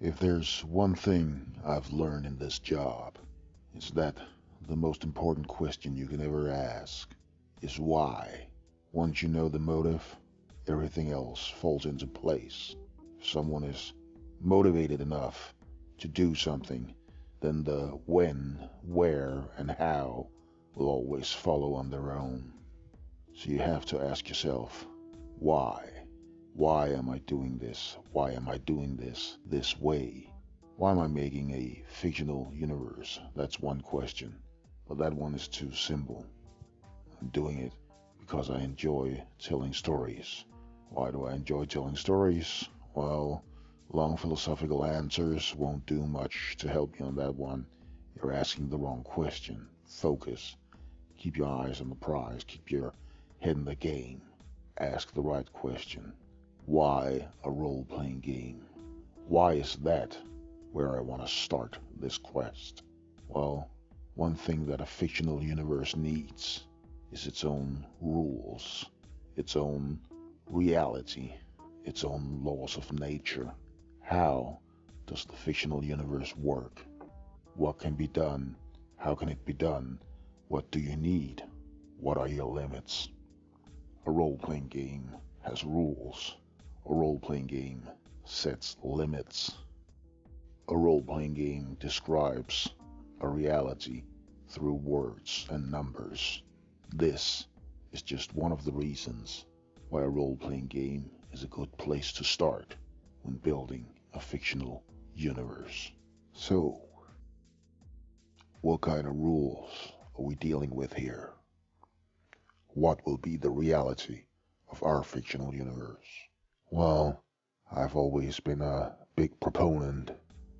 If there's one thing I've learned in this job, it's that the most important question you can ever ask is why. Once you know the motive, everything else falls into place. If someone is motivated enough to do something, then the when, where, and how will always follow on their own. So you have to ask yourself, why? Why am I doing this? Why am I doing this way? Why am I making a fictional universe? That's one question. But that one is too simple. I'm doing it because I enjoy telling stories. Why do I enjoy telling stories? Well, long philosophical answers won't do much to help you on that one. You're asking the wrong question. Focus. Keep your eyes on the prize. Keep your head in the game. Ask the right question. Why a role-playing game? Why is that where I want to start this quest? Well, one thing that a fictional universe needs is its own rules, its own reality, its own laws of nature. How does the fictional universe work? What can be done? How can it be done? What do you need? What are your limits? A role-playing game has rules. A role-playing game sets limits. A role-playing game describes a reality through words and numbers. This is just one of the reasons why a role-playing game is a good place to start when building a fictional universe. So, what kind of rules are we dealing with here? What will be the reality of our fictional universe? Well, I've always been a big proponent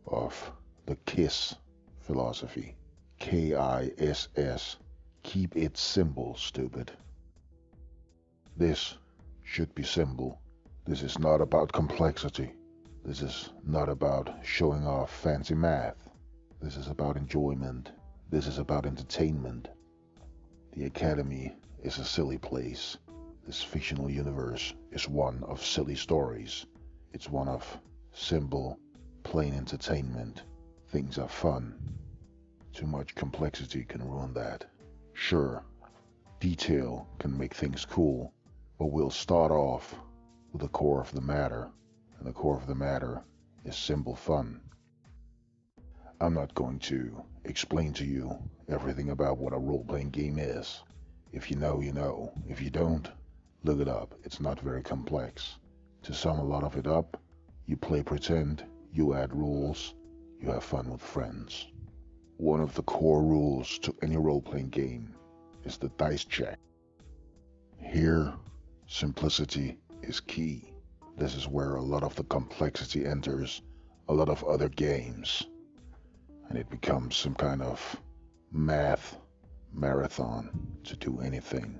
of the KISS philosophy. KISS. Keep it simple, stupid. This should be simple. This is not about complexity. This is not about showing off fancy math. This is about enjoyment. This is about entertainment. The Academy is a silly place. This fictional universe is one of silly stories. It's one of simple, plain entertainment. Things are fun. Too much complexity can ruin that. Sure, detail can make things cool, but we'll start off with the core of the matter, and the core of the matter is simple fun. I'm not going to explain to you everything about what a role-playing game is. If you know, you know. If you don't, look it up. It's not very complex. To sum a lot of it up, you play pretend, you add rules, you have fun with friends. One of the core rules to any role-playing game is the dice check. Here, simplicity is key. This is where a lot of the complexity enters a lot of other games, and it becomes some kind of math marathon to do anything.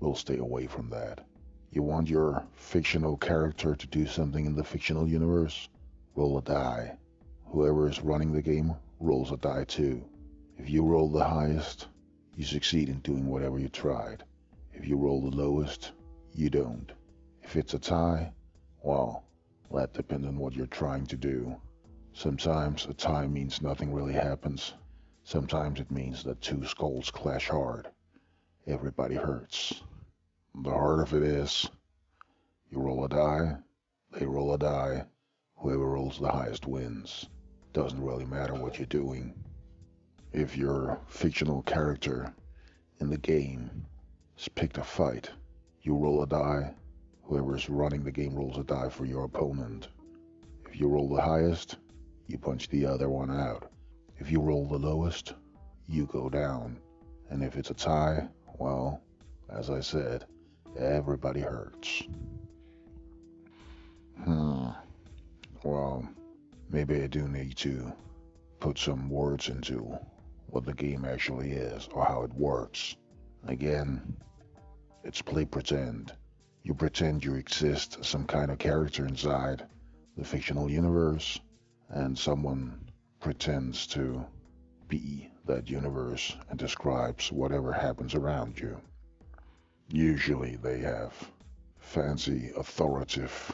We'll stay away from that. You want your fictional character to do something in the fictional universe? Roll a die. Whoever is running the game rolls a die too. If you roll the highest, you succeed in doing whatever you tried. If you roll the lowest, you don't. If it's a tie, well, that depends on what you're trying to do. Sometimes a tie means nothing really happens. Sometimes it means that two skulls clash hard. Everybody hurts. The heart of it is, you roll a die, they roll a die, whoever rolls the highest wins. Doesn't really matter what you're doing. If your fictional character in the game has picked a fight, you roll a die, whoever's running the game rolls a die for your opponent. If you roll the highest, you punch the other one out. If you roll the lowest, you go down. And if it's a tie, well, as I said, everybody hurts. Well, maybe I do need to put some words into what the game actually is or how it works. Again, it's play pretend. You pretend you exist as some kind of character inside the fictional universe, and someone pretends to be that universe and describes whatever happens around you. Usually they have fancy, authoritative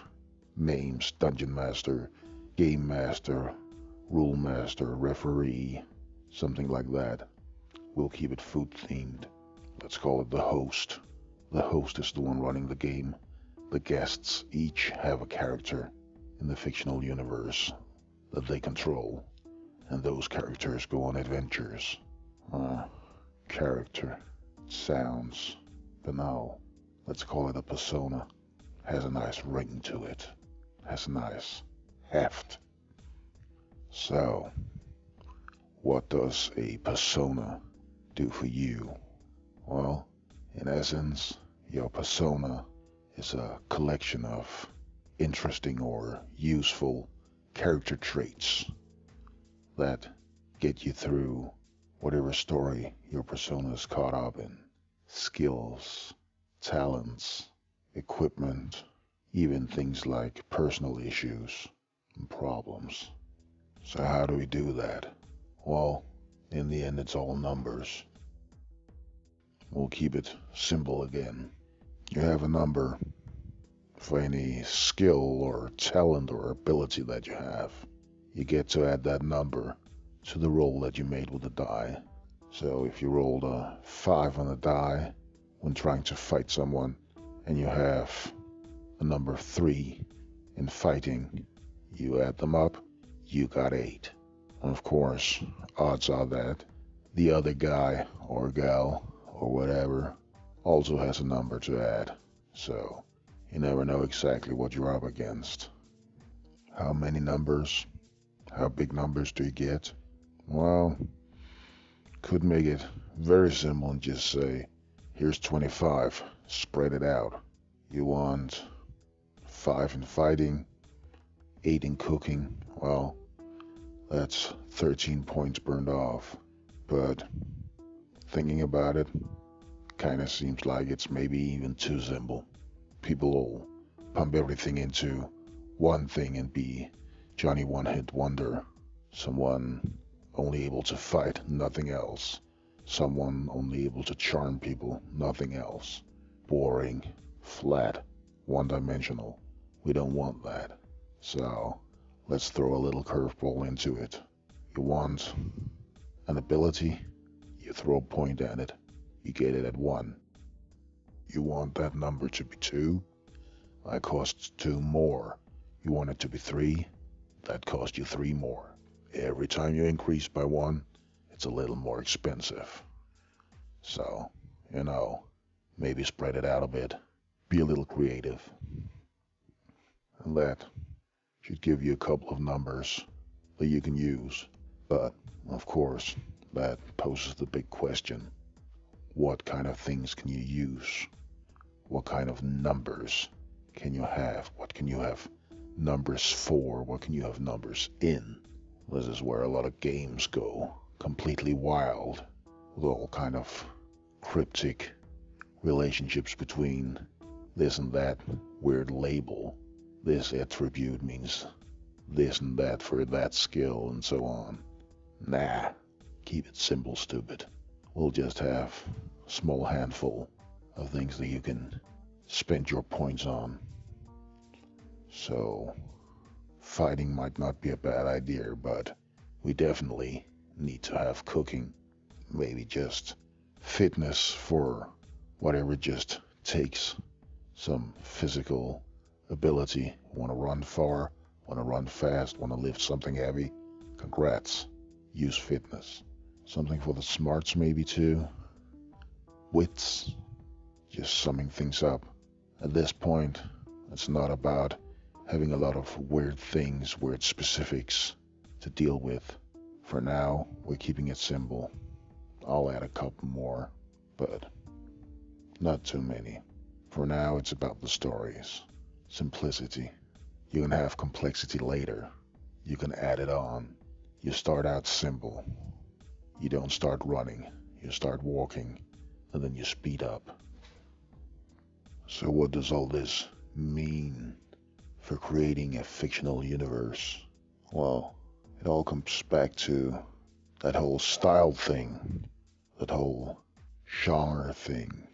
names: Dungeon Master, game master, rule master, referee, something like that. We'll keep it food themed. Let's call it the host. The host is the one running the game. The guests each have a character in the fictional universe that they control, and those characters go on adventures. Character. Sounds banal. Let's call it a persona. Has a nice ring to it. Has a nice heft. So, what does a persona do for you? Well, in essence, your persona is a collection of interesting or useful character traits that get you through whatever story your persona is caught up in. Skills, talents, equipment, even things like personal issues and problems. So how do we do that? Well, in the end, it's all numbers. We'll keep it simple again. You have a number for any skill or talent or ability that you have. You get to add that number to the roll that you made with the die. So if you rolled a 5 on the die when trying to fight someone, and you have a number 3 in fighting, you add them up, you got 8. And of course, odds are that the other guy or gal or whatever also has a number to add. So you never know exactly what you're up against. How many numbers? How big numbers do you get? Well, could make it very simple and just say, here's 25, spread it out. You want 5 in fighting, 8 in cooking, well, that's 13 points burned off. But thinking about it, kinda seems like it's maybe even too simple. People will pump everything into one thing and be Johnny One-Hit Wonder. Someone only able to fight, nothing else. Someone only able to charm people, nothing else. Boring, flat, one-dimensional. We don't want that. So let's throw a little curveball into it. You want an ability, you throw a point at it, you get it at 1. You want that number to be 2, that costs 2 more. You want it to be 3, that costs you 3 more. Every time you increase by 1, it's a little more expensive. So, maybe spread it out a bit. Be a little creative. And that should give you a couple of numbers that you can use. But, of course, that poses the big question. What kind of things can you use? What kind of numbers can you have? What can you have numbers for? What can you have numbers in? This is where a lot of games go completely wild, with all kind of cryptic relationships between this and that weird label. This attribute means this and that for that skill and so on. Nah, keep it simple, stupid. We'll just have a small handful of things that you can spend your points on. So, fighting might not be a bad idea, but we definitely need to have cooking. Maybe just fitness for whatever it just takes. Some physical ability. Want to run far? Want to run fast? Want to lift something heavy? Congrats. Use fitness. Something for the smarts maybe too. Wits. Just summing things up. At this point, it's not about having a lot of weird things, weird specifics to deal with. For now, we're keeping it simple. I'll add a couple more, but not too many. For now, it's about the stories. Simplicity. You can have complexity later. You can add it on. You start out simple. You don't start running. You start walking, and then you speed up. So what does all this mean for creating a fictional universe? Well, it all comes back to that whole style thing, that whole genre thing.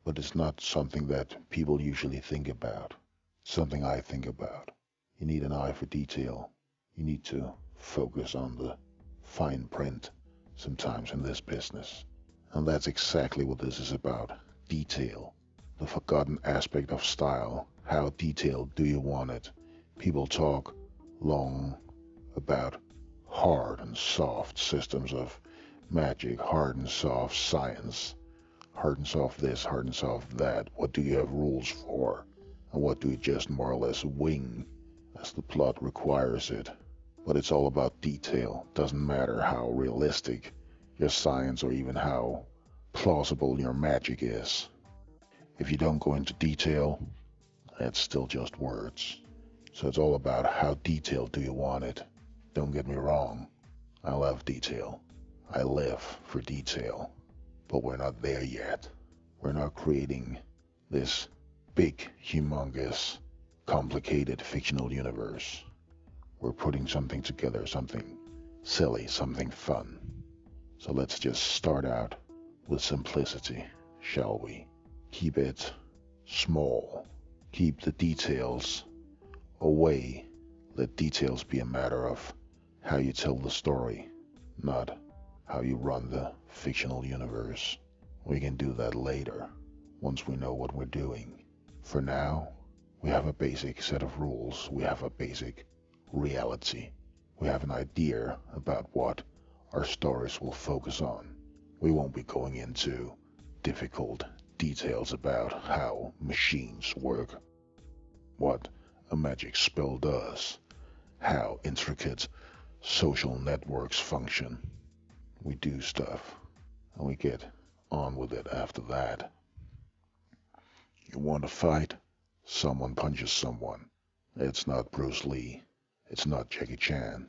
But it's not something that people usually think about. It's something I think about. You need an eye for detail. You need to focus on the fine print sometimes in this business. And that's exactly what this is about. Detail. The forgotten aspect of style. How detailed do you want it? People talk long about hard and soft systems of magic, hard and soft science, hard and soft this, hard and soft that. What do you have rules for? And what do you just more or less wing as the plot requires it? But it's all about detail. Doesn't matter how realistic your science or even how plausible your magic is. If you don't go into detail, it's still just words. So it's all about how detailed do you want it. Don't get me wrong, I love detail. I live for detail. But we're not there yet. We're not creating this big, humongous, complicated fictional universe. We're putting something together, something silly, something fun. So let's just start out with simplicity, shall we? Keep it small. Keep the details away. Let details be a matter of how you tell the story, not how you run the fictional universe. We can do that later, once we know what we're doing. For now, we have a basic set of rules. We have a basic reality. We have an idea about what our stories will focus on. We won't be going into difficult details about how machines work, what a magic spell does, how intricate social networks function. We do stuff, and we get on with it after that. You want to fight? Someone punches someone. It's not Bruce Lee. It's not Jackie Chan.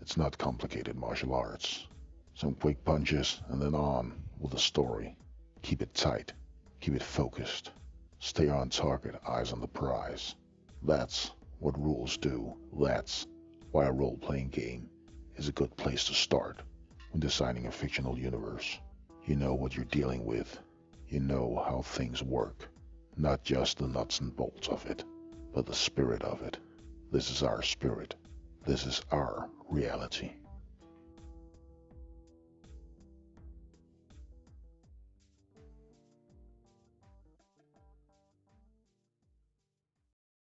It's not complicated martial arts. Some quick punches and then on with the story. Keep it tight. Keep it focused. Stay on target, eyes on the prize. That's what rules do. That's why a role-playing game is a good place to start when designing a fictional universe. You know what you're dealing with. You know how things work. Not just the nuts and bolts of it, but the spirit of it. This is our spirit. This is our reality.